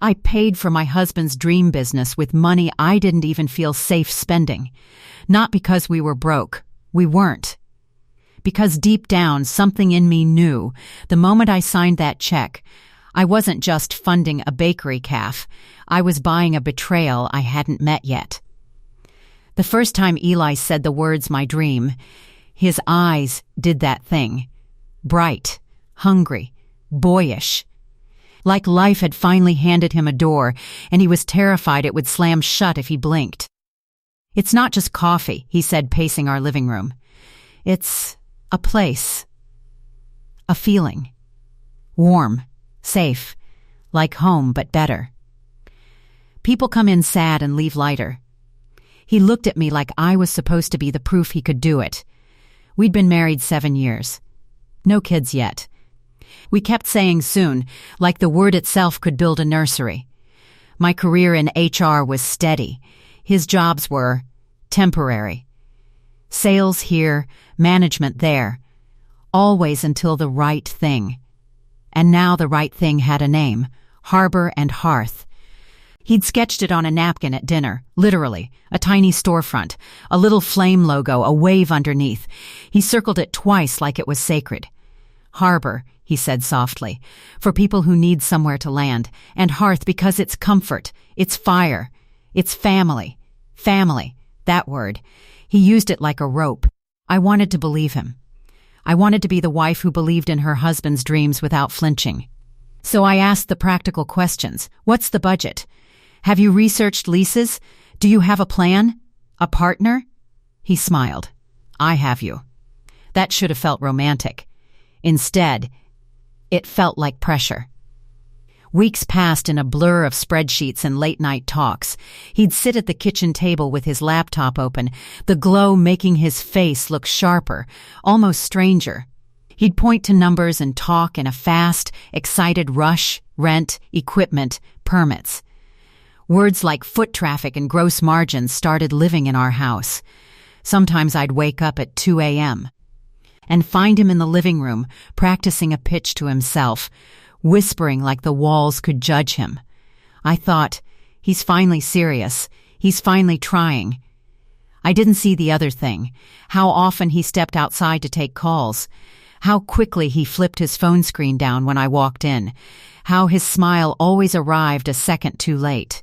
I paid for my husband's dream business with money I didn't even feel safe spending. Not because we were broke. We weren't. Because deep down, something in me knew, the moment I signed that check, I wasn't just funding a bakery calf. I was buying a betrayal I hadn't met yet. The first time Eli said the words "my dream," his eyes did that thing. Bright, hungry, boyish. Like life had finally handed him a door, and he was terrified it would slam shut if he blinked. "It's not just coffee," he said, pacing our living room. "It's a place. A feeling. Warm, safe, like home but better. People come in sad and leave lighter." He looked at me like I was supposed to be the proof he could do it. We'd been married 7 years. No kids yet. We kept saying soon, like the word itself could build a nursery. My career in HR was steady. His jobs were temporary. Sales here, management there. Always until the right thing. And now the right thing had a name, Harbor and Hearth. He'd sketched it on a napkin at dinner, literally, a tiny storefront, a little flame logo, a wave underneath. He circled it twice like it was sacred. "Harbor," he said softly, "for people who need somewhere to land, and hearth because it's comfort, it's fire, it's family. Family, that word. He used it like a rope. I wanted to believe him. I wanted to be the wife who believed in her husband's dreams without flinching. So I asked the practical questions. What's the budget? Have you researched leases? Do you have a plan? A partner? He smiled. I have you. That should have felt romantic. Instead, it felt like pressure. Weeks passed in a blur of spreadsheets and late-night talks. He'd sit at the kitchen table with his laptop open, the glow making his face look sharper, almost stranger. He'd point to numbers and talk in a fast, excited rush: rent, equipment, permits. Words like foot traffic and gross margins started living in our house. Sometimes I'd wake up at 2 a.m. and find him in the living room, practicing a pitch to himself, whispering like the walls could judge him. I thought, he's finally serious. He's finally trying. I didn't see the other thing, how often he stepped outside to take calls, how quickly he flipped his phone screen down when I walked in, how his smile always arrived a second too late.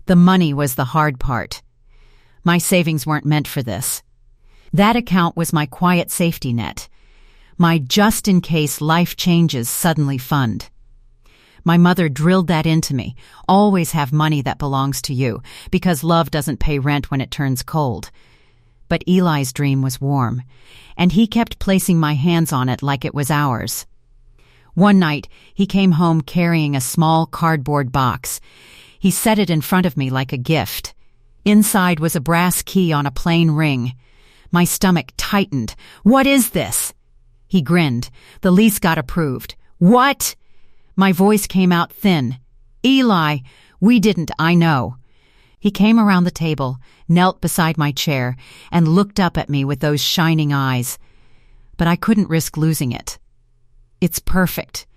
The money was the hard part. My savings weren't meant for this. That account was my quiet safety net, my just-in-case life changes suddenly fund. My mother drilled that into me, always have money that belongs to you, because love doesn't pay rent when it turns cold. But Eli's dream was warm, and he kept placing my hands on it like it was ours. One night, he came home carrying a small cardboard box. He set it in front of me like a gift. Inside was a brass key on a plain ring. My stomach tightened. "What is this?" He grinned. "The lease got approved." "What?" My voice came out thin. "Eli, we didn't, I know." He came around the table, knelt beside my chair, and looked up at me with those shining eyes. But I couldn't risk losing it. "It's perfect.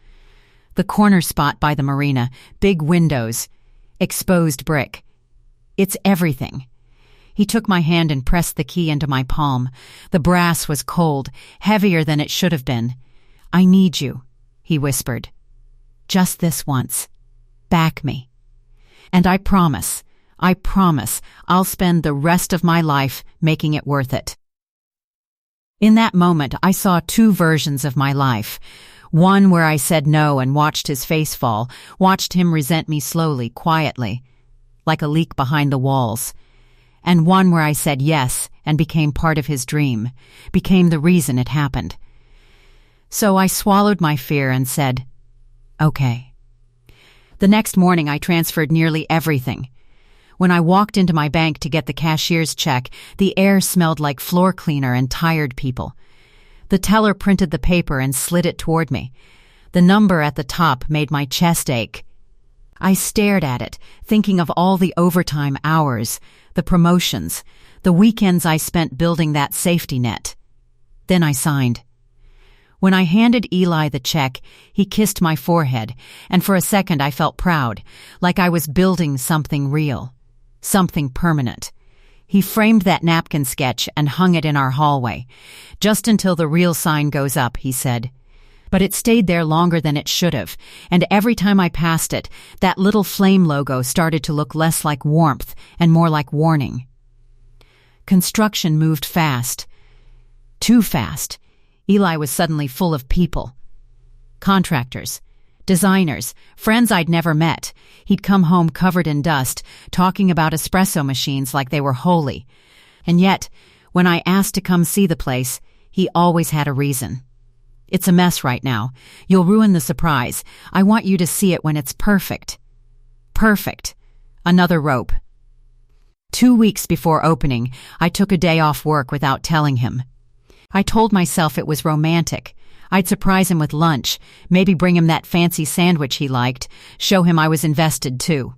The corner spot by the marina, big windows, exposed brick. It's everything." He took my hand and pressed the key into my palm. The brass was cold, heavier than it should have been. "I need you," he whispered. "Just this once. Back me. And I promise, I'll spend the rest of my life making it worth it." In that moment, I saw two versions of my life. One where I said no and watched his face fall, watched him resent me slowly, quietly, like a leak behind the walls. And one where I said yes and became part of his dream, became the reason it happened. So I swallowed my fear and said, "Okay." The next morning I transferred nearly everything. When I walked into my bank to get the cashier's check, the air smelled like floor cleaner and tired people. The teller printed the paper and slid it toward me. The number at the top made my chest ache. I stared at it, thinking of all the overtime hours, the promotions, the weekends I spent building that safety net. Then I signed. When I handed Eli the check, he kissed my forehead, and for a second I felt proud, like I was building something real, something permanent. He framed that napkin sketch and hung it in our hallway. "Just until the real sign goes up," he said. But it stayed there longer than it should have, and every time I passed it, that little flame logo started to look less like warmth and more like warning. Construction moved fast. Too fast. Eli was suddenly full of people. Contractors, designers, friends I'd never met. He'd come home covered in dust, talking about espresso machines like they were holy. And yet, when I asked to come see the place, he always had a reason. "It's a mess right now. You'll ruin the surprise. I want you to see it when it's perfect." Perfect. Another rope. 2 weeks before opening, I took a day off work without telling him. I told myself it was romantic. I'd surprise him with lunch, maybe bring him that fancy sandwich he liked, show him I was invested too.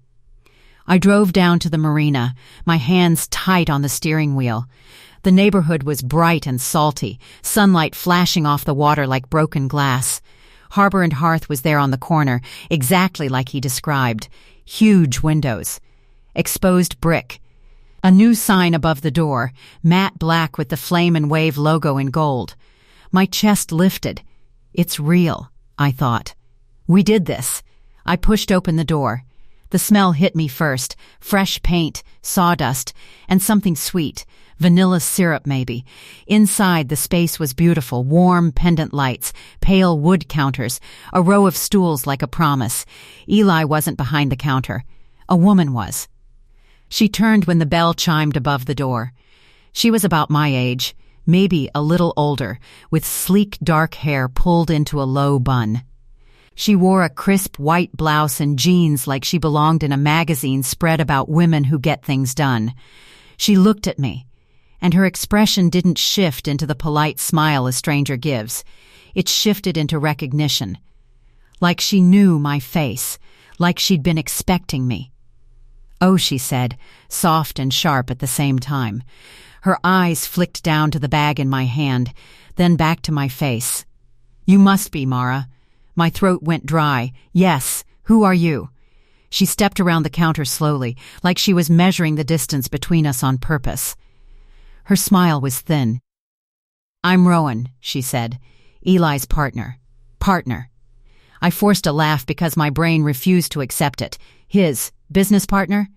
I drove down to the marina, my hands tight on the steering wheel. The neighborhood was bright and salty, sunlight flashing off the water like broken glass. Harbor and Hearth was there on the corner, exactly like he described. Huge windows. Exposed brick. A new sign above the door, matte black with the Flame and Wave logo in gold. My chest lifted. "It's real," I thought. We did this. I pushed open the door. The smell hit me first, fresh paint, sawdust, and something sweet, vanilla syrup maybe. Inside, the space was beautiful, warm pendant lights, pale wood counters, a row of stools like a promise. Eli wasn't behind the counter. A woman was. She turned when the bell chimed above the door. She was about my age, maybe a little older, with sleek dark hair pulled into a low bun. She wore a crisp white blouse and jeans like she belonged in a magazine spread about women who get things done. She looked at me, and her expression didn't shift into the polite smile a stranger gives. It shifted into recognition. Like she knew my face, like she'd been expecting me. "Oh," she said, soft and sharp at the same time. Her eyes flicked down to the bag in my hand, then back to my face. "You must be, Mara." My throat went dry. "Yes, who are you?" She stepped around the counter slowly, like she was measuring the distance between us on purpose. Her smile was thin. "I'm Rowan," she said. "Eli's partner." Partner. I forced a laugh because my brain refused to accept it. His business partner?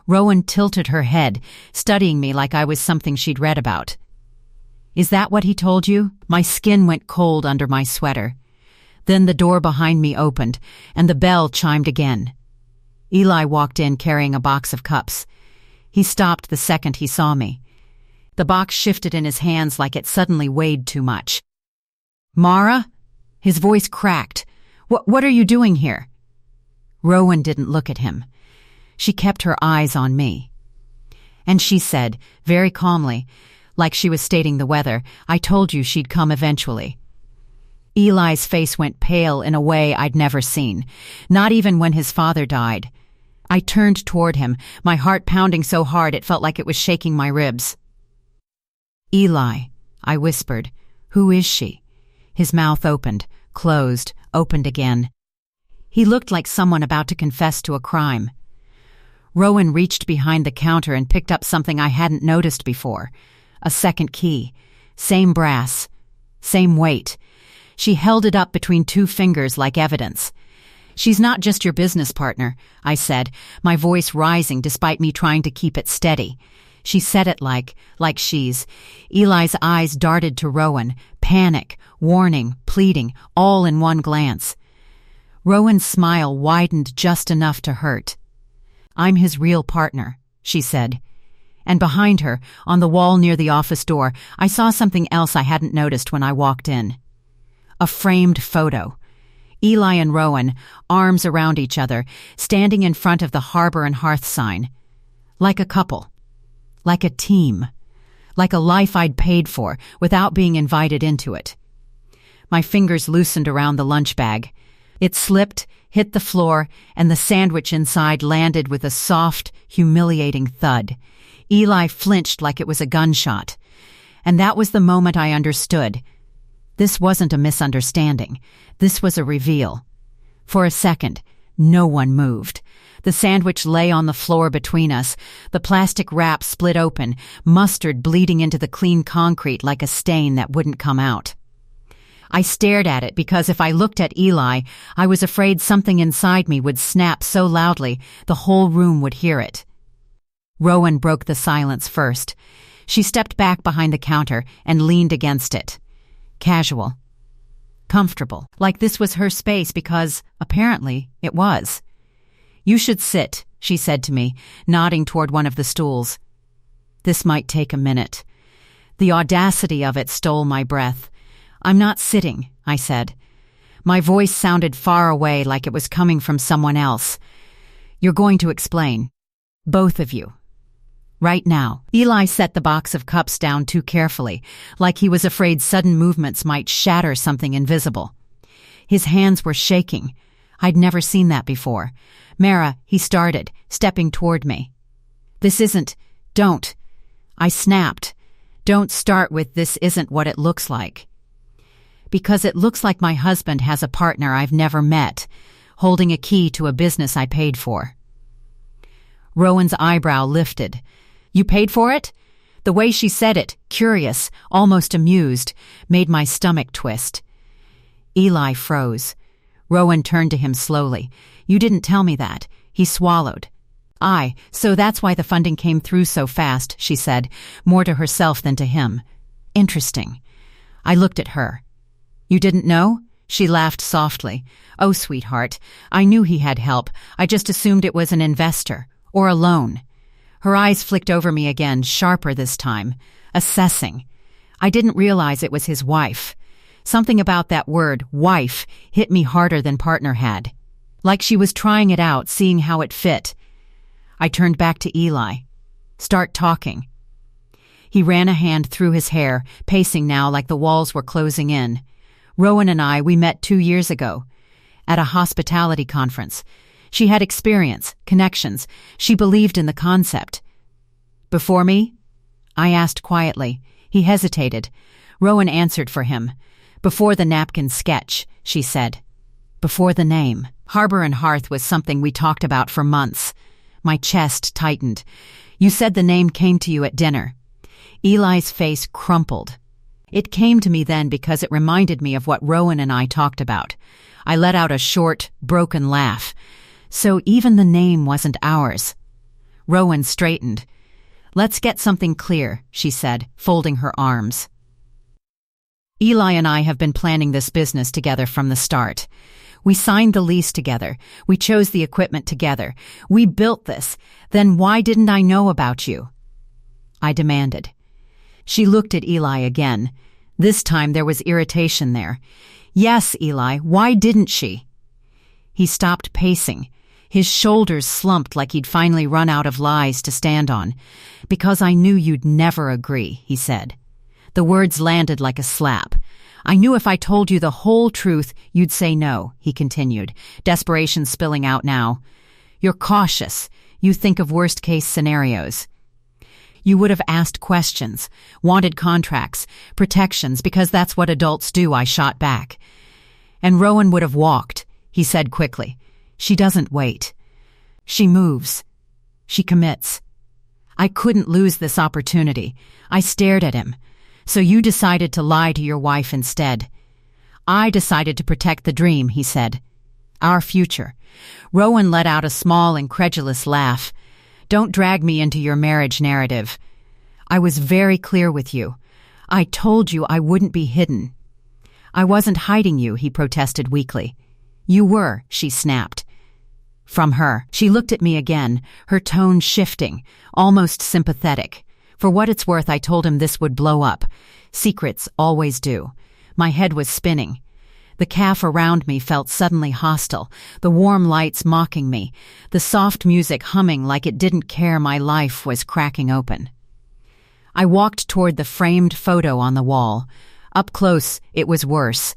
Rowan tilted her head, studying me like I was something she'd read about. "Is that what he told you?" My skin went cold under my sweater. Then the door behind me opened, and the bell chimed again. Eli walked in carrying a box of cups. He stopped the second he saw me. The box shifted in his hands like it suddenly weighed too much. "Mara?" His voice cracked. What are you doing here?" Rowan didn't look at him. She kept her eyes on me. And she said, very calmly, like she was stating the weather, "I told you she'd come eventually." Eli's face went pale in a way I'd never seen, not even when his father died. I turned toward him, my heart pounding so hard it felt like it was shaking my ribs. "Eli," I whispered. "Who is she?" His mouth opened, closed, opened again. He looked like someone about to confess to a crime. Rowan reached behind the counter and picked up something I hadn't noticed before. A second key. Same brass. Same weight. She held it up between two fingers like evidence. "She's not just your business partner," I said, my voice rising despite me trying to keep it steady. She said it like she's. Eli's eyes darted to Rowan, panic, warning, pleading, all in one glance. Rowan's smile widened just enough to hurt. "I'm his real partner," she said. And behind her, on the wall near the office door, I saw something else I hadn't noticed when I walked in. A framed photo. Eli and Rowan, arms around each other, standing in front of the Harbor and Hearth sign. Like a couple. Like a team. Like a life I'd paid for, without being invited into it. My fingers loosened around the lunch bag. It slipped, hit the floor, and the sandwich inside landed with a soft, humiliating thud. Eli flinched like it was a gunshot. And that was the moment I understood. This wasn't a misunderstanding. This was a reveal. For a second, no one moved. The sandwich lay on the floor between us, the plastic wrap split open, mustard bleeding into the clean concrete like a stain that wouldn't come out. I stared at it because if I looked at Eli, I was afraid something inside me would snap so loudly the whole room would hear it. Rowan broke the silence first. She stepped back behind the counter and leaned against it. Casual. Comfortable. Like this was her space because, apparently, it was. "You should sit," she said to me, nodding toward one of the stools. This might take a minute. The audacity of it stole my breath. "I'm not sitting," I said. My voice sounded far away like it was coming from someone else. "You're going to explain. Both of you. Right now." Eli set the box of cups down too carefully, like he was afraid sudden movements might shatter something invisible. His hands were shaking. I'd never seen that before. "Mara," he started, stepping toward me. "This isn't... Don't." I snapped. "Don't start with 'this isn't what it looks like.'" Because it looks like my husband has a partner I've never met, holding a key to a business I paid for. Rowan's eyebrow lifted. "You paid for it?" The way she said it, curious, almost amused, made my stomach twist. Eli froze. Rowan turned to him slowly. "You didn't tell me that." He swallowed. So that's why the funding came through so fast," she said, more to herself than to him. "Interesting." I looked at her. "You didn't know?" She laughed softly. "Oh, sweetheart, I knew he had help. I just assumed it was an investor. Or a loan." Her eyes flicked over me again, sharper this time. Assessing. I didn't realize it was his wife. Something about that word, wife, hit me harder than partner had. Like she was trying it out, seeing how it fit. I turned back to Eli. "Start talking." He ran a hand through his hair, pacing now like the walls were closing in. "Rowan and we met 2 years ago. At a hospitality conference. She had experience, connections. She believed in the concept." "Before me?" I asked quietly. He hesitated. Rowan answered for him. "Before the napkin sketch," she said. "Before the name." Harbor and Hearth was something we talked about for months. My chest tightened. "You said the name came to you at dinner." Eli's face crumpled. It came to me then because it reminded me of what Rowan and I talked about. I let out a short, broken laugh. So even the name wasn't ours. Rowan straightened. "Let's get something clear," she said, folding her arms. "Eli and I have been planning this business together from the start. We signed the lease together. We chose the equipment together. We built this. Then why didn't I know about you?" I demanded. She looked at Eli again. This time there was irritation there. "Yes, Eli, why didn't she?" He stopped pacing. His shoulders slumped like he'd finally run out of lies to stand on. "Because I knew you'd never agree," he said. The words landed like a slap. "I knew if I told you the whole truth, you'd say no," he continued, desperation spilling out now. "You're cautious. You think of worst-case scenarios. You would have asked questions, wanted contracts, protections, because that's what adults do," I shot back. "And Rowan would have walked," he said quickly. "She doesn't wait. She moves. She commits." I couldn't lose this opportunity. I stared at him. "So you decided to lie to your wife instead." "I decided to protect the dream," he said. "Our future." Rowan let out a small, incredulous laugh. "Don't drag me into your marriage narrative. I was very clear with you. I told you I wouldn't be hidden." "I wasn't hiding you," he protested weakly. "You were," she snapped. From her. She looked at me again, her tone shifting, almost sympathetic. For what it's worth, I told him this would blow up. Secrets always do. My head was spinning. The calf around me felt suddenly hostile, the warm lights mocking me, the soft music humming like it didn't care my life was cracking open. I walked toward the framed photo on the wall. Up close, it was worse.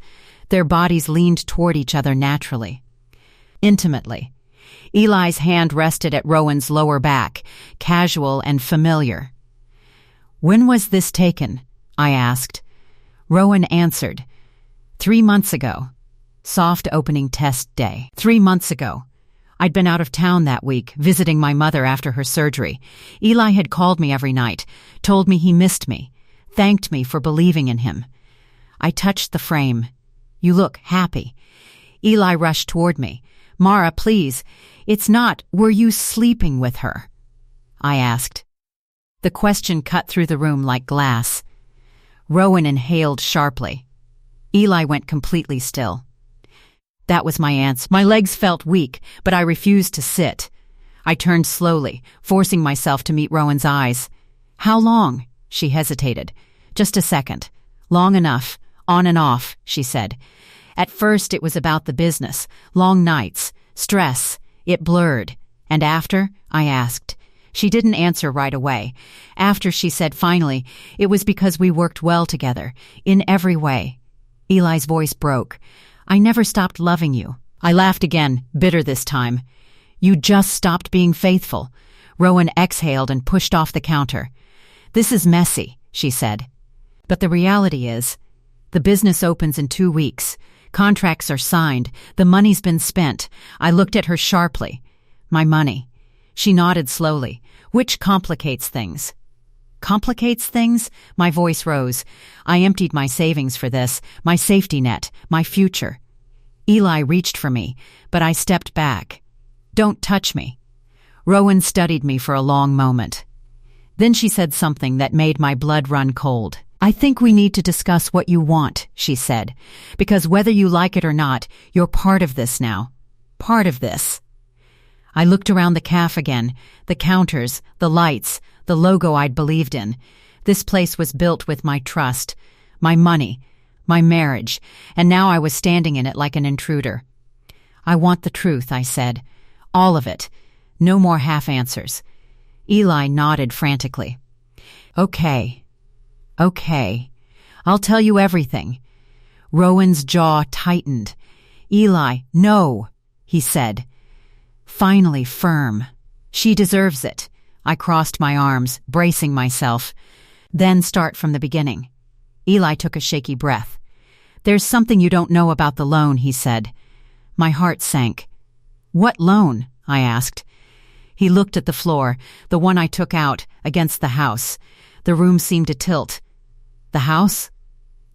Their bodies leaned toward each other naturally. Intimately. Eli's hand rested at Rowan's lower back, casual and familiar. "When was this taken?" I asked. Rowan answered. 3 months ago. Soft opening test day. 3 months ago. I'd been out of town that week, visiting my mother after her surgery. Eli had called me every night, told me he missed me, thanked me for believing in him. I touched the frame. "You look happy." Eli rushed toward me. "Mara, please. It's not, were you sleeping with her?" I asked. The question cut through the room like glass. Rowan inhaled sharply. Eli went completely still. That was my answer. My legs felt weak, but I refused to sit. I turned slowly, forcing myself to meet Rowan's eyes. "How long?" She hesitated. "Just a second." "Long enough. On and off," she said. At first it was about the business, long nights, stress. It blurred. "And after?" I asked. She didn't answer right away. After, she said finally, "It was because we worked well together, in every way." Eli's voice broke. "I never stopped loving you." I laughed again, bitter this time. "You just stopped being faithful." Rowan exhaled and pushed off the counter. "This is messy," she said. "But the reality is, the business opens in 2 weeks. Contracts are signed. The money's been spent." I looked at her sharply. "My money." She nodded slowly. "Which complicates things." "Complicates things?" My voice rose. "I emptied my savings for this, my safety net, my future." Eli reached for me, but I stepped back. "Don't touch me." Rowan studied me for a long moment. Then she said something that made my blood run cold. "I think we need to discuss what you want," she said, "because whether you like it or not, you're part of this now. Part of this." I looked around the cafe again, the counters, the lights, the logo I'd believed in. This place was built with my trust, my money, my marriage, and now I was standing in it like an intruder. "I want the truth," I said. "All of it. No more half answers." Eli nodded frantically. Okay. I'll tell you everything." Rowan's jaw tightened. "Eli, no," he said. Finally firm. "She deserves it." I crossed my arms, bracing myself. "Then start from the beginning." Eli took a shaky breath. "There's something you don't know about the loan," he said. My heart sank. "What loan?" I asked. He looked at the floor, the one I took out, against the house. The room seemed to tilt. "The house?"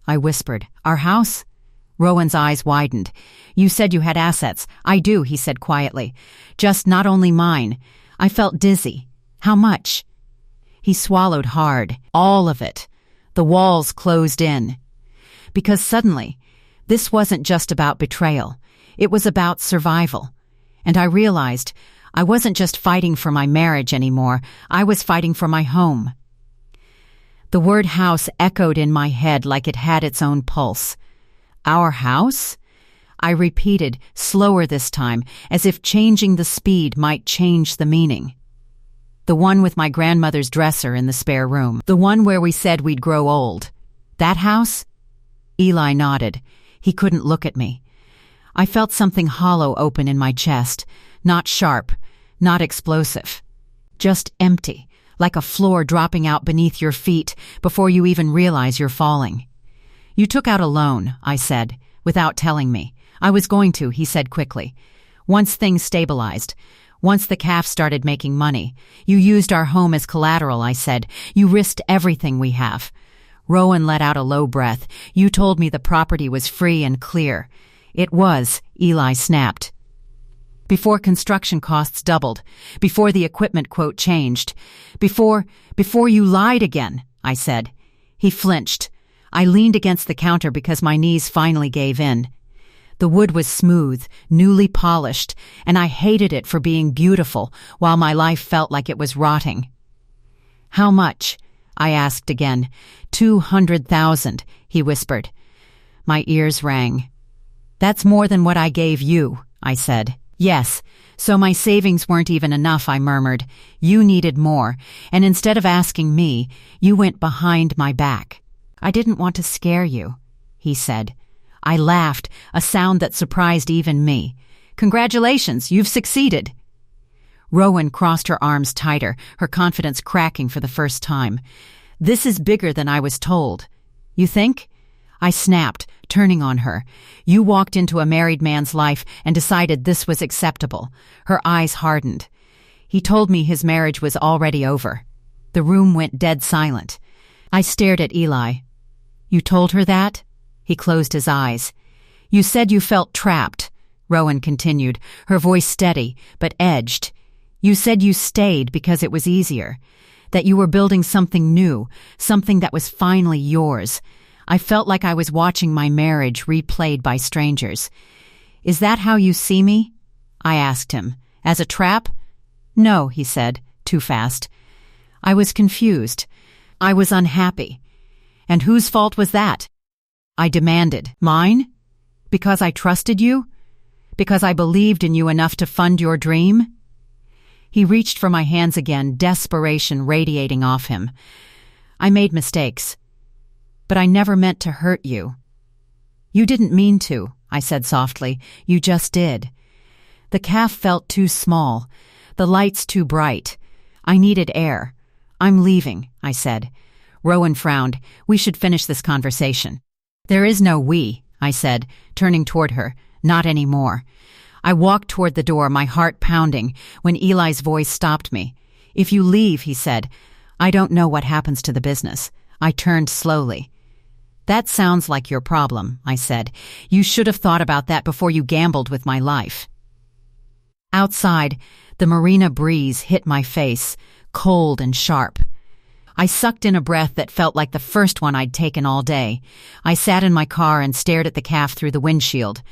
I whispered. "Our house?" Rowan's eyes widened. "You said you had assets." "I do," he said quietly. "Just not only mine." I felt dizzy. "How much?" He swallowed hard. "All of it." The walls closed in. Because suddenly, this wasn't just about betrayal. It was about survival. And I realized I wasn't just fighting for my marriage anymore. I was fighting for my home. The word house echoed in my head like it had its own pulse. "Our house?" I repeated, slower this time, as if changing the speed might change the meaning. "The one with my grandmother's dresser in the spare room. The one where we said we'd grow old. That house?" Eli nodded. He couldn't look at me. I felt something hollow open in my chest, not sharp, not explosive. Just empty, like a floor dropping out beneath your feet before you even realize you're falling. "You took out a loan," I said, without telling me. "I was going to," he said quickly. "Once things stabilized. Once the cafe started making money. You used our home as collateral," I said. "You risked everything we have." Rowan let out a low breath. "You told me the property was free and clear." "It was," Eli snapped. "Before construction costs doubled. Before the equipment quote changed. Before you lied again," I said. He flinched. I leaned against the counter because my knees finally gave in. The wood was smooth, newly polished, and I hated it for being beautiful while my life felt like it was rotting. "How much?" I asked again. 200,000, he whispered. My ears rang. "That's more than what I gave you," I said. "Yes, so my savings weren't even enough," I murmured. "You needed more, and instead of asking me, you went behind my back." "I didn't want to scare you," he said. I laughed, a sound that surprised even me. "Congratulations, you've succeeded." Rowan crossed her arms tighter, her confidence cracking for the first time. "This is bigger than I was told." "You think?" I snapped, turning on her. You walked into a married man's life and decided this was acceptable. Her eyes hardened. He told me his marriage was already over. The room went dead silent. I stared at Eli. You told her that? He closed his eyes. You said you felt trapped, Rowan continued, her voice steady, but edged. You said you stayed because it was easier, that you were building something new, something that was finally yours. I felt like I was watching my marriage replayed by strangers. Is that how you see me? I asked him. As a trap? No, he said, too fast. I was confused. I was unhappy. And whose fault was that? I demanded. Mine? Because I trusted you? Because I believed in you enough to fund your dream? He reached for my hands again, desperation radiating off him. I made mistakes, but I never meant to hurt you. You didn't mean to, I said softly. You just did. The calf felt too small, the lights too bright. I needed air. I'm leaving, I said. Rowan frowned. We should finish this conversation. There is no we, I said, turning toward her. Not anymore. I walked toward the door, my heart pounding, when Eli's voice stopped me. If you leave, he said, I don't know what happens to the business. I turned slowly. That sounds like your problem, I said. You should have thought about that before you gambled with my life. Outside, the marina breeze hit my face, cold and sharp. I sucked in a breath that felt like the first one I'd taken all day. I sat in my car and stared at the calf through the windshield.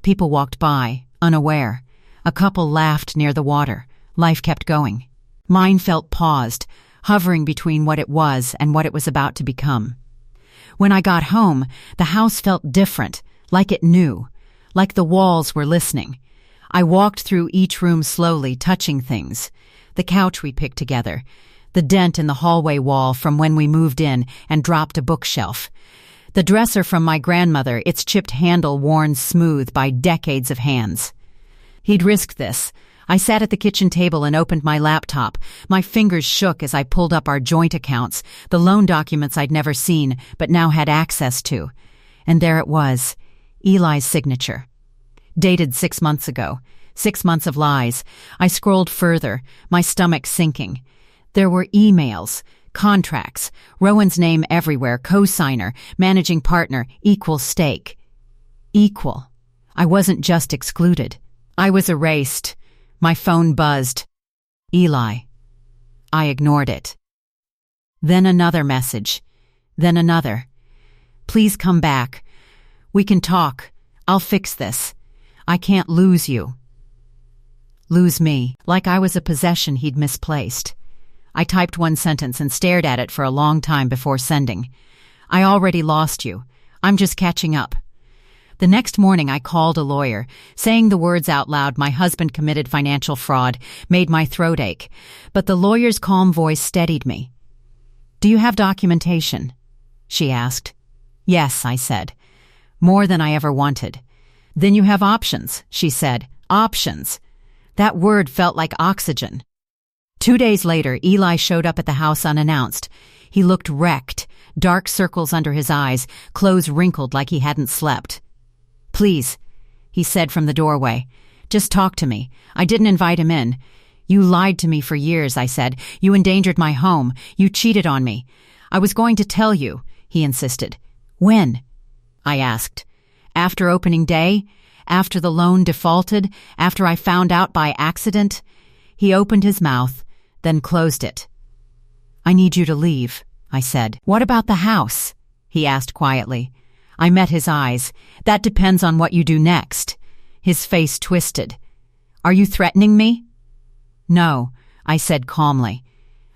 People walked by, unaware. A couple laughed near the water. Life kept going. Mine felt paused, hovering between what it was and what it was about to become. When I got home, the house felt different, like it knew, like the walls were listening. I walked through each room slowly, touching things. The couch we picked together, the dent in the hallway wall from when we moved in and dropped a bookshelf. The dresser from my grandmother, its chipped handle worn smooth by decades of hands. He'd risked this. I sat at the kitchen table and opened my laptop. My fingers shook as I pulled up our joint accounts, the loan documents I'd never seen but now had access to. And there it was, Eli's signature. Dated 6 months ago. 6 months of lies. I scrolled further, my stomach sinking. There were emails, contracts, Rowan's name everywhere, co-signer, managing partner, equal stake. Equal. I wasn't just excluded. I was erased. My phone buzzed. Eli. I ignored it. Then another message. Then another. Please come back. We can talk. I'll fix this. I can't lose you. Lose me, like I was a possession he'd misplaced. I typed one sentence and stared at it for a long time before sending. I already lost you. I'm just catching up. The next morning I called a lawyer. Saying the words out loud, my husband committed financial fraud, made my throat ache. But the lawyer's calm voice steadied me. Do you have documentation? She asked. Yes, I said. More than I ever wanted. Then you have options, she said. Options. That word felt like oxygen. 2 days later, Eli showed up at the house unannounced. He looked wrecked, dark circles under his eyes, clothes wrinkled like he hadn't slept. Please, he said from the doorway. Just talk to me. I didn't invite him in. You lied to me for years, I said. You endangered my home. You cheated on me. I was going to tell you, he insisted. When? I asked. After opening day? After the loan defaulted? After I found out by accident? He opened his mouth, then closed it. I need you to leave, I said. What about the house? He asked quietly. I met his eyes. That depends on what you do next. His face twisted. Are you threatening me? No, I said calmly.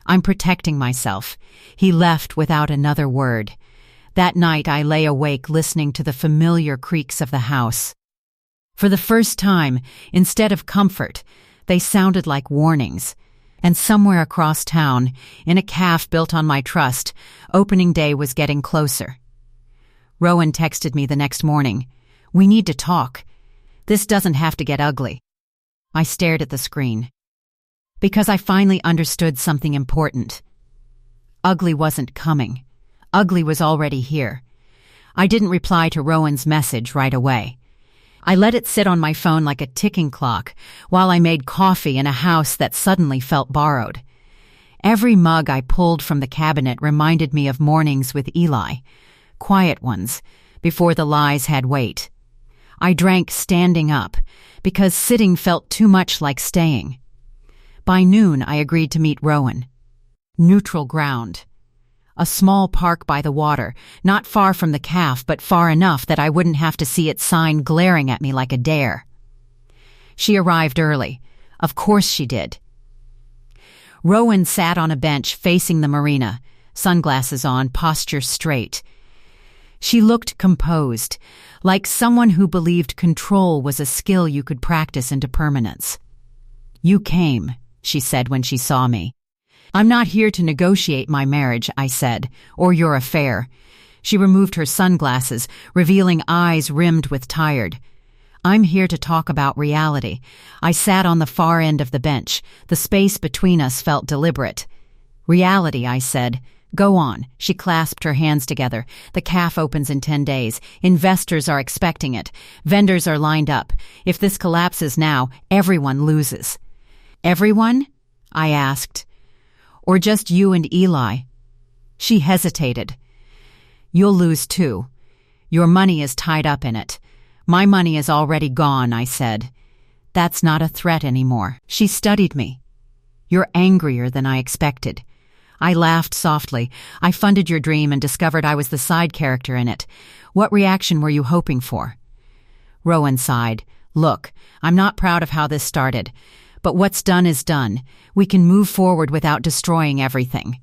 I'm protecting myself. He left without another word. That night I lay awake listening to the familiar creaks of the house. For the first time, instead of comfort, they sounded like warnings. And somewhere across town, in a cafe built on my trust, opening day was getting closer. Rowan texted me the next morning. We need to talk. This doesn't have to get ugly. I stared at the screen. Because I finally understood something important. Ugly wasn't coming. Ugly was already here. I didn't reply to Rowan's message right away. I let it sit on my phone like a ticking clock while I made coffee in a house that suddenly felt borrowed. Every mug I pulled from the cabinet reminded me of mornings with Eli, quiet ones, before the lies had weight. I drank standing up, because sitting felt too much like staying. By noon, I agreed to meet Rowan. Neutral ground. A small park by the water, not far from the calf but far enough that I wouldn't have to see its sign glaring at me like a dare. She arrived early. Of course she did. Rowan sat on a bench facing the marina, sunglasses on, posture straight. She looked composed, like someone who believed control was a skill you could practice into permanence. "You came," she said when she saw me. "I'm not here to negotiate my marriage," I said, "or your affair." She removed her sunglasses, revealing eyes rimmed with tired. "I'm here to talk about reality." I sat on the far end of the bench. The space between us felt deliberate. "Reality," I said. "Go on." She clasped her hands together. "The calf opens in 10 days. Investors are expecting it. Vendors are lined up. If this collapses now, everyone loses." "Everyone?" I asked. "Or just you and Eli?" She hesitated. "You'll lose too. Your money is tied up in it. My money is already gone," I said. "That's not a threat anymore." She studied me. "You're angrier than I expected." I laughed softly. "I funded your dream and discovered I was the side character in it. What reaction were you hoping for?" Rowan sighed. "Look, I'm not proud of how this started. But what's done is done. We can move forward without destroying everything."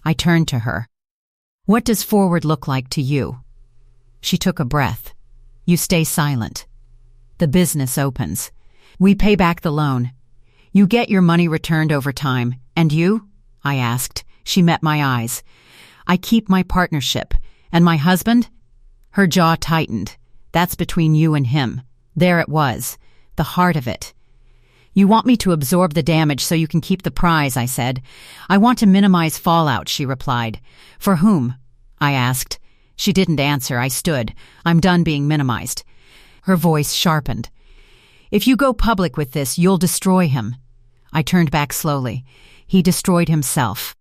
I turned to her. "What does forward look like to you?" She took a breath. "You stay silent. The business opens. We pay back the loan. You get your money returned over time. And you?" I asked. She met my eyes. "I keep my partnership. And my husband?" Her jaw tightened. "That's between you and him." There it was, the heart of it. "You want me to absorb the damage so you can keep the prize," I said. "I want to minimize fallout," she replied. "For whom?" I asked. She didn't answer. I stood. "I'm done being minimized." Her voice sharpened. "If you go public with this, you'll destroy him." I turned back slowly. "He destroyed himself."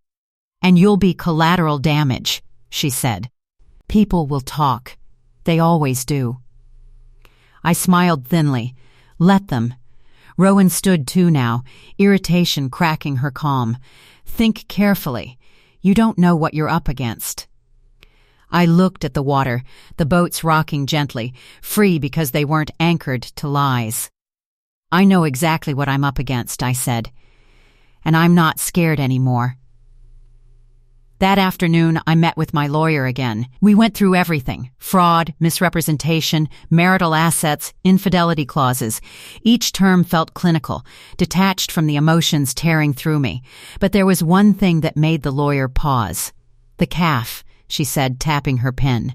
"And you'll be collateral damage," she said. "People will talk. They always do." I smiled thinly. "Let them." Rowan stood too now, irritation cracking her calm. "Think carefully. You don't know what you're up against." I looked at the water, the boats rocking gently, free because they weren't anchored to lies. "I know exactly what I'm up against," I said. "And I'm not scared anymore." That afternoon, I met with my lawyer again. We went through everything: fraud, misrepresentation, marital assets, infidelity clauses. Each term felt clinical, detached from the emotions tearing through me. But there was one thing that made the lawyer pause. "The calf," she said, tapping her pen.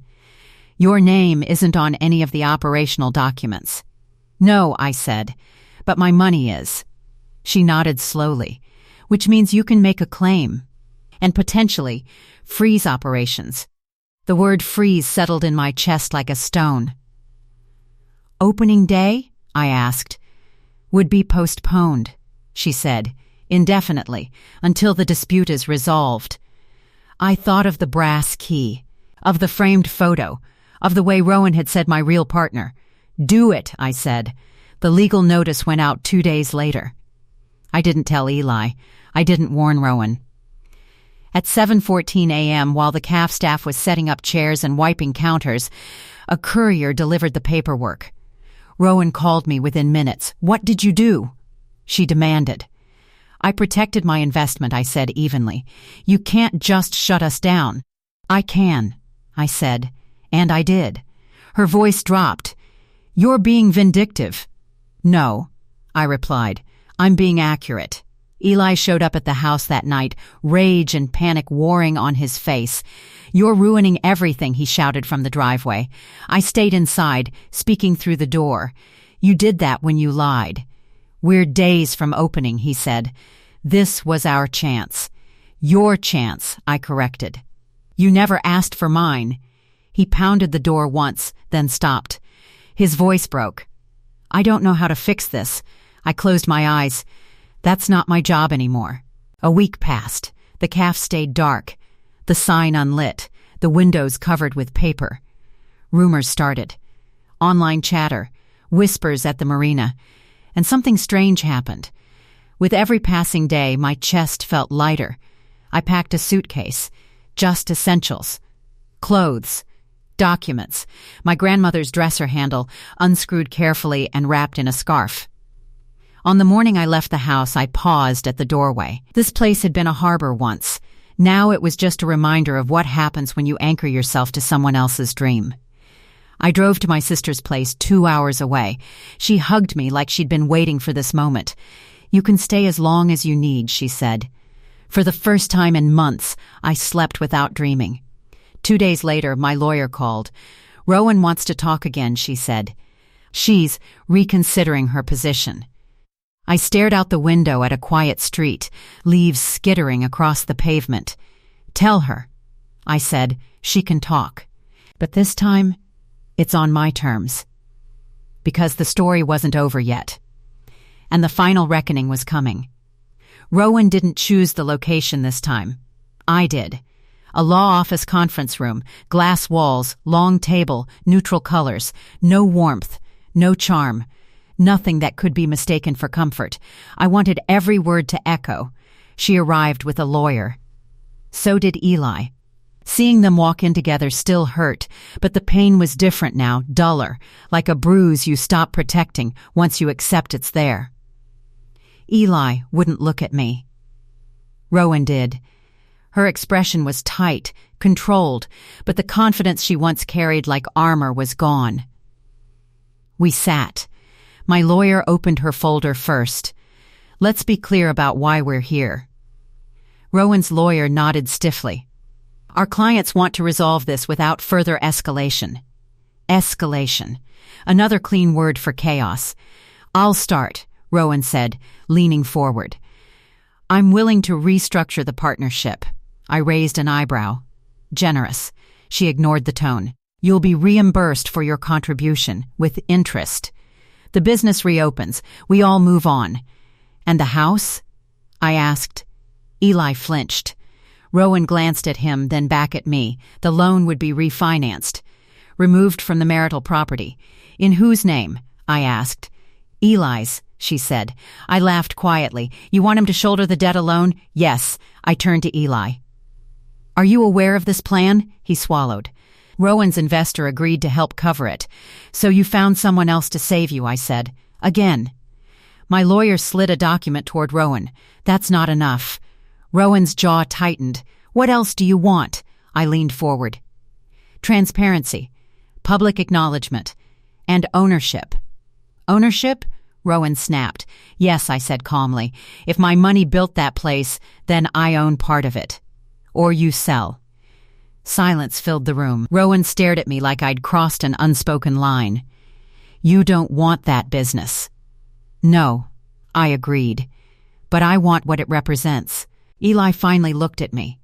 "Your name isn't on any of the operational documents." "No," I said, "but my money is." She nodded slowly. "Which means you can make a claim. And potentially freeze operations." The word freeze settled in my chest like a stone. "Opening day?" I asked. "Would be postponed," she said, "indefinitely, until the dispute is resolved." I thought of the brass key, of the framed photo, of the way Rowan had said my real partner. "Do it," I said. The legal notice went out 2 days later. I didn't tell Eli. I didn't warn Rowan. At 7:14 a.m., while the calf staff was setting up chairs and wiping counters, a courier delivered the paperwork. Rowan called me within minutes. "What did you do?" she demanded. "I protected my investment," I said evenly. "You can't just shut us down." "I can," I said, and I did. Her voice dropped. "You're being vindictive." "No," I replied. "I'm being accurate." Eli showed up at the house that night, rage and panic warring on his face. "You're ruining everything," he shouted from the driveway. I stayed inside, speaking through the door. "You did that when you lied." "We're days from opening," he said. "This was our chance." "Your chance," I corrected. "You never asked for mine." He pounded the door once, then stopped. His voice broke. "I don't know how to fix this." I closed my eyes. That's not my job anymore. A week passed. The cafe stayed dark. The sign unlit. The windows covered with paper. Rumors started. Online chatter. Whispers at the marina. And something strange happened. With every passing day, my chest felt lighter. I packed a suitcase. Just essentials. Clothes. Documents. My grandmother's dresser handle, unscrewed carefully and wrapped in a scarf. On the morning I left the house, I paused at the doorway. This place had been a harbor once. Now it was just a reminder of what happens when you anchor yourself to someone else's dream. I drove to my sister's place 2 hours away. She hugged me like she'd been waiting for this moment. "You can stay as long as you need," she said. For the first time in months, I slept without dreaming. 2 days later, my lawyer called. "Rowan wants to talk again," she said. She's reconsidering her position. I stared out the window at a quiet street, leaves skittering across the pavement. "Tell her," I said, "she can talk. But this time, it's on my terms." Because the story wasn't over yet. And the final reckoning was coming. Rowan didn't choose the location this time. I did. A law office conference room, glass walls, long table, neutral colors, no warmth, no charm. Nothing that could be mistaken for comfort. I wanted every word to echo. She arrived with a lawyer. So did Eli. Seeing them walk in together still hurt, but the pain was different now, duller, like a bruise you stop protecting once you accept it's there. Eli wouldn't look at me. Rowan did. Her expression was tight, controlled, but the confidence she once carried like armor was gone. We sat. My lawyer opened her folder first. "Let's be clear about why we're here." Rowan's lawyer nodded stiffly. "Our clients want to resolve this without further escalation." Escalation. Another clean word for chaos. "I'll start," Rowan said, leaning forward. "I'm willing to restructure the partnership." I raised an eyebrow. "Generous." She ignored the tone. "You'll be reimbursed for your contribution, with interest. The business reopens. We all move on." "And the house?" I asked. Eli flinched. Rowan glanced at him, then back at me. The loan would be refinanced. Removed from the marital property. "In whose name?" I asked. "Eli's," she said. I laughed quietly. "You want him to shoulder the debt alone?" "Yes." I turned to Eli. "Are you aware of this plan?" He swallowed. "Rowan's investor agreed to help cover it. So you found someone else to save you," I said. "Again." My lawyer slid a document toward Rowan. "That's not enough." Rowan's jaw tightened. "What else do you want?" I leaned forward. "Transparency, public acknowledgement, and ownership." "Ownership?" Rowan snapped. "Yes," I said calmly. "If my money built that place, then I own part of it. Or you sell." Silence filled the room. Rowan stared at me like I'd crossed an unspoken line. "You don't want that business." "No," I agreed. "But I want what it represents." Eli finally looked at me.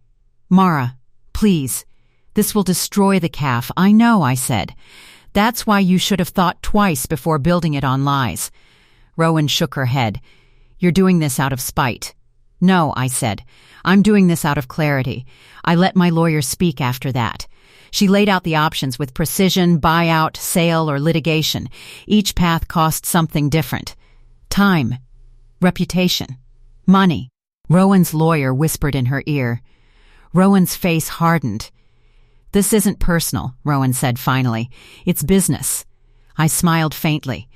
"Mara, please. This will destroy the cafe." "I know," I said. "That's why you should have thought twice before building it on lies." Rowan shook her head. "You're doing this out of spite." "No," I said. "I'm doing this out of clarity." I let my lawyer speak after that. She laid out the options with precision: buyout, sale, or litigation. Each path cost something different. Time. Reputation. Money. Rowan's lawyer whispered in her ear. Rowan's face hardened. "This isn't personal," Rowan said finally. "It's business." I smiled faintly.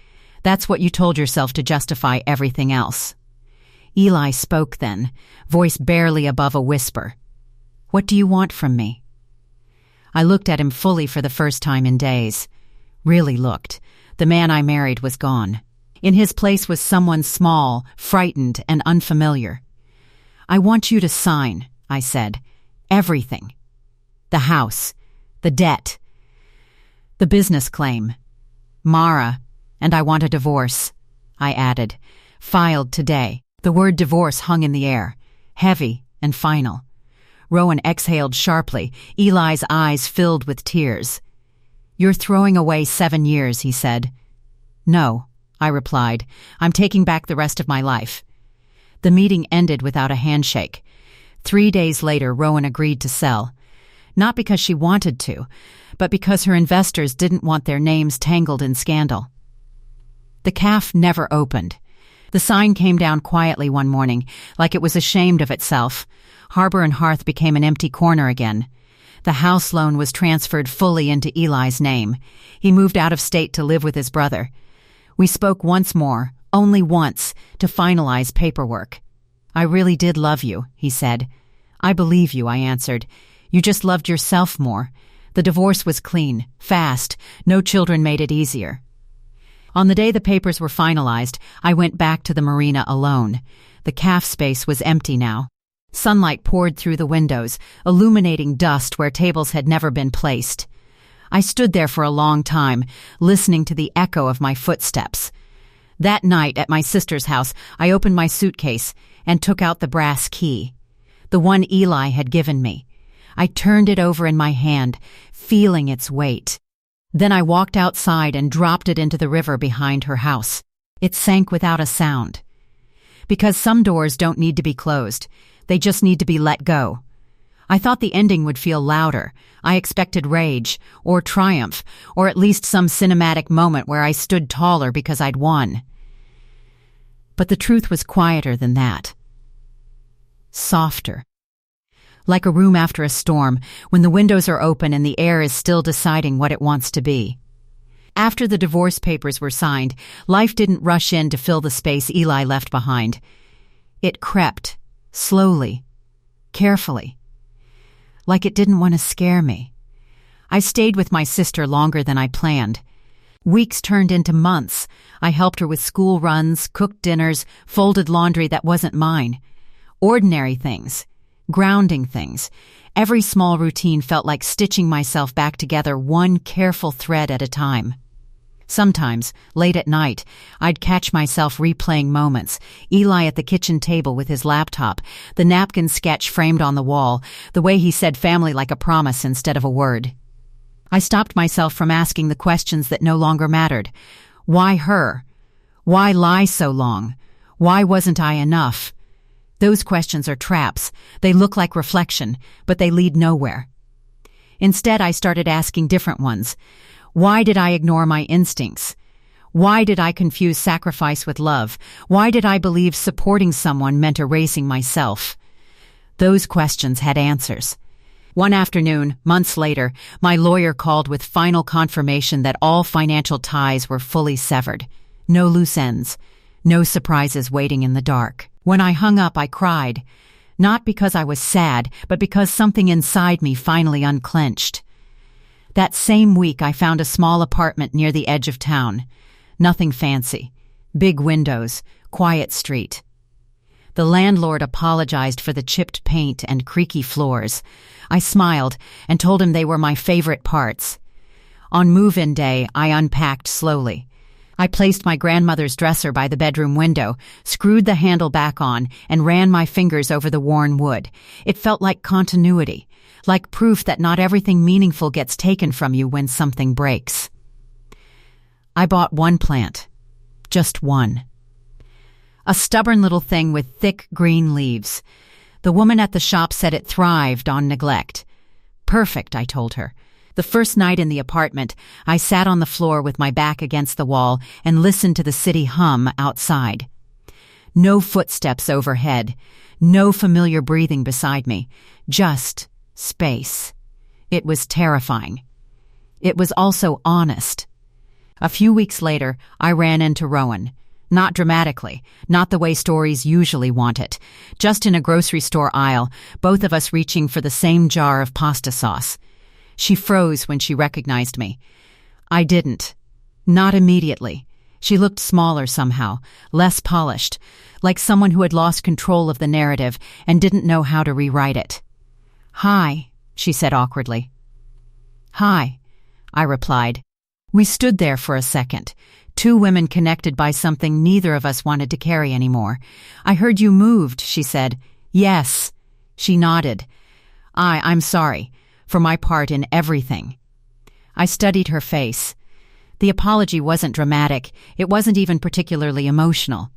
"That's what you told yourself to justify everything else." Eli spoke then, voice barely above a whisper. "What do you want from me?" I looked at him fully for the first time in days. Really looked. The man I married was gone. In his place was someone small, frightened, and unfamiliar. "I want you to sign," I said. "Everything. The house, the debt, the business claim. Mara, and I want a divorce," I added. "Filed today." The word divorce hung in the air, heavy and final. Rowan exhaled sharply, Eli's eyes filled with tears. "You're throwing away 7 years," he said. "No," I replied. "I'm taking back the rest of my life." The meeting ended without a handshake. 3 days later, Rowan agreed to sell. Not because she wanted to, but because her investors didn't want their names tangled in scandal. The cafe never opened. The sign came down quietly one morning, like it was ashamed of itself. Harbor and Hearth became an empty corner again. The house loan was transferred fully into Eli's name. He moved out of state to live with his brother. We spoke once more, only once, to finalize paperwork. "I really did love you," he said. "I believe you," I answered. "You just loved yourself more." The divorce was clean, fast, no children made it easier. On the day the papers were finalized, I went back to the marina alone. The cafe space was empty now. Sunlight poured through the windows, illuminating dust where tables had never been placed. I stood there for a long time, listening to the echo of my footsteps. That night at my sister's house, I opened my suitcase and took out the brass key, the one Eli had given me. I turned it over in my hand, feeling its weight. Then I walked outside and dropped it into the river behind her house. It sank without a sound. Because some doors don't need to be closed. They just need to be let go. I thought the ending would feel louder. I expected rage, or triumph, or at least some cinematic moment where I stood taller because I'd won. But the truth was quieter than that. Softer. Like a room after a storm, when the windows are open and the air is still deciding what it wants to be. After the divorce papers were signed, life didn't rush in to fill the space Eli left behind. It crept, slowly, carefully, like it didn't want to scare me. I stayed with my sister longer than I planned. Weeks turned into months. I helped her with school runs, cooked dinners, folded laundry that wasn't mine. Ordinary things. Grounding things. Every small routine felt like stitching myself back together one careful thread at a time. Sometimes, late at night, I'd catch myself replaying moments. Eli at the kitchen table with his laptop, the napkin sketch framed on the wall, the way he said family like a promise instead of a word. I stopped myself from asking the questions that no longer mattered. Why her? Why lie so long? Why wasn't I enough? Those questions are traps. They look like reflection, but they lead nowhere. Instead, I started asking different ones. Why did I ignore my instincts? Why did I confuse sacrifice with love? Why did I believe supporting someone meant erasing myself? Those questions had answers. One afternoon, months later, my lawyer called with final confirmation that all financial ties were fully severed. No loose ends. No surprises waiting in the dark. When I hung up, I cried. Not because I was sad, but because something inside me finally unclenched. That same week, I found a small apartment near the edge of town. Nothing fancy. Big windows, quiet street. The landlord apologized for the chipped paint and creaky floors. I smiled and told him they were my favorite parts. On move-in day, I unpacked slowly. I placed my grandmother's dresser by the bedroom window, screwed the handle back on, and ran my fingers over the worn wood. It felt like continuity, like proof that not everything meaningful gets taken from you when something breaks. I bought one plant. Just one. A stubborn little thing with thick green leaves. The woman at the shop said it thrived on neglect. Perfect, I told her. The first night in the apartment, I sat on the floor with my back against the wall and listened to the city hum outside. No footsteps overhead, no familiar breathing beside me, just space. It was terrifying. It was also honest. A few weeks later, I ran into Rowan. Not dramatically, not the way stories usually want it. Just in a grocery store aisle, both of us reaching for the same jar of pasta sauce. She froze when she recognized me. I didn't. Not immediately. She looked smaller somehow, less polished, like someone who had lost control of the narrative and didn't know how to rewrite it. "Hi," she said awkwardly. "Hi," I replied. We stood there for a second, two women connected by something neither of us wanted to carry anymore. "I heard you moved," she said. "Yes." She nodded. I'm sorry, for my part in everything." I studied her face. The apology wasn't dramatic, it wasn't even particularly emotional.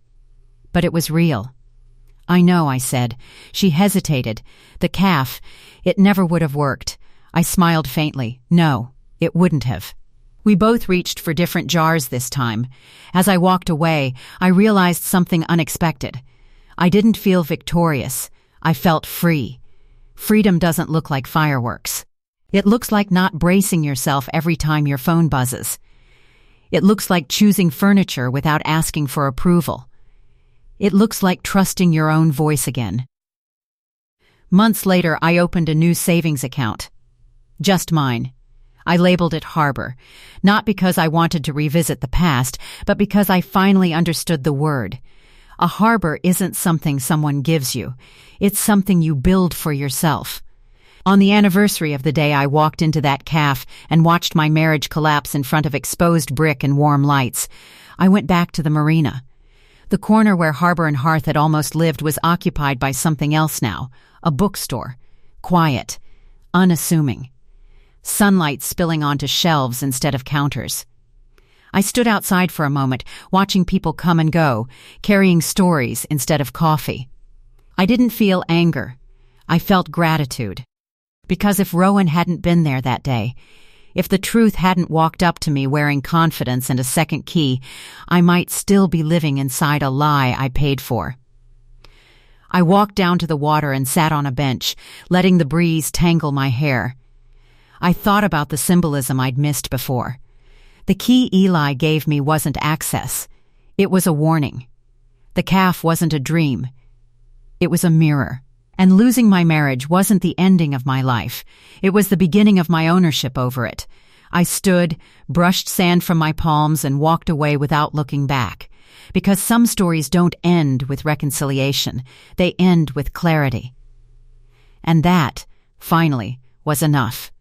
But it was real. "I know," I said. She hesitated. The calf, it never would have worked. I smiled faintly. No, it wouldn't have. We both reached for different jars this time. As I walked away, I realized something unexpected. I didn't feel victorious. I felt free. Freedom doesn't look like fireworks. It looks like not bracing yourself every time your phone buzzes. It looks like choosing furniture without asking for approval. It looks like trusting your own voice again. Months later, I opened a new savings account. Just mine. I labeled it Harbor, not because I wanted to revisit the past, but because I finally understood the word. A harbor isn't something someone gives you. It's something you build for yourself. On the anniversary of the day I walked into that calf and watched my marriage collapse in front of exposed brick and warm lights, I went back to the marina. The corner where Harbor and Hearth had almost lived was occupied by something else now, a bookstore. Quiet, unassuming. Sunlight spilling onto shelves instead of counters. I stood outside for a moment, watching people come and go, carrying stories instead of coffee. I didn't feel anger. I felt gratitude. Because if Rowan hadn't been there that day, if the truth hadn't walked up to me wearing confidence and a second key, I might still be living inside a lie I paid for. I walked down to the water and sat on a bench, letting the breeze tangle my hair. I thought about the symbolism I'd missed before. The key Eli gave me wasn't access. It was a warning. The calf wasn't a dream. It was a mirror. And losing my marriage wasn't the ending of my life. It was the beginning of my ownership over it. I stood, brushed sand from my palms, and walked away without looking back. Because some stories don't end with reconciliation. They end with clarity. And that, finally, was enough.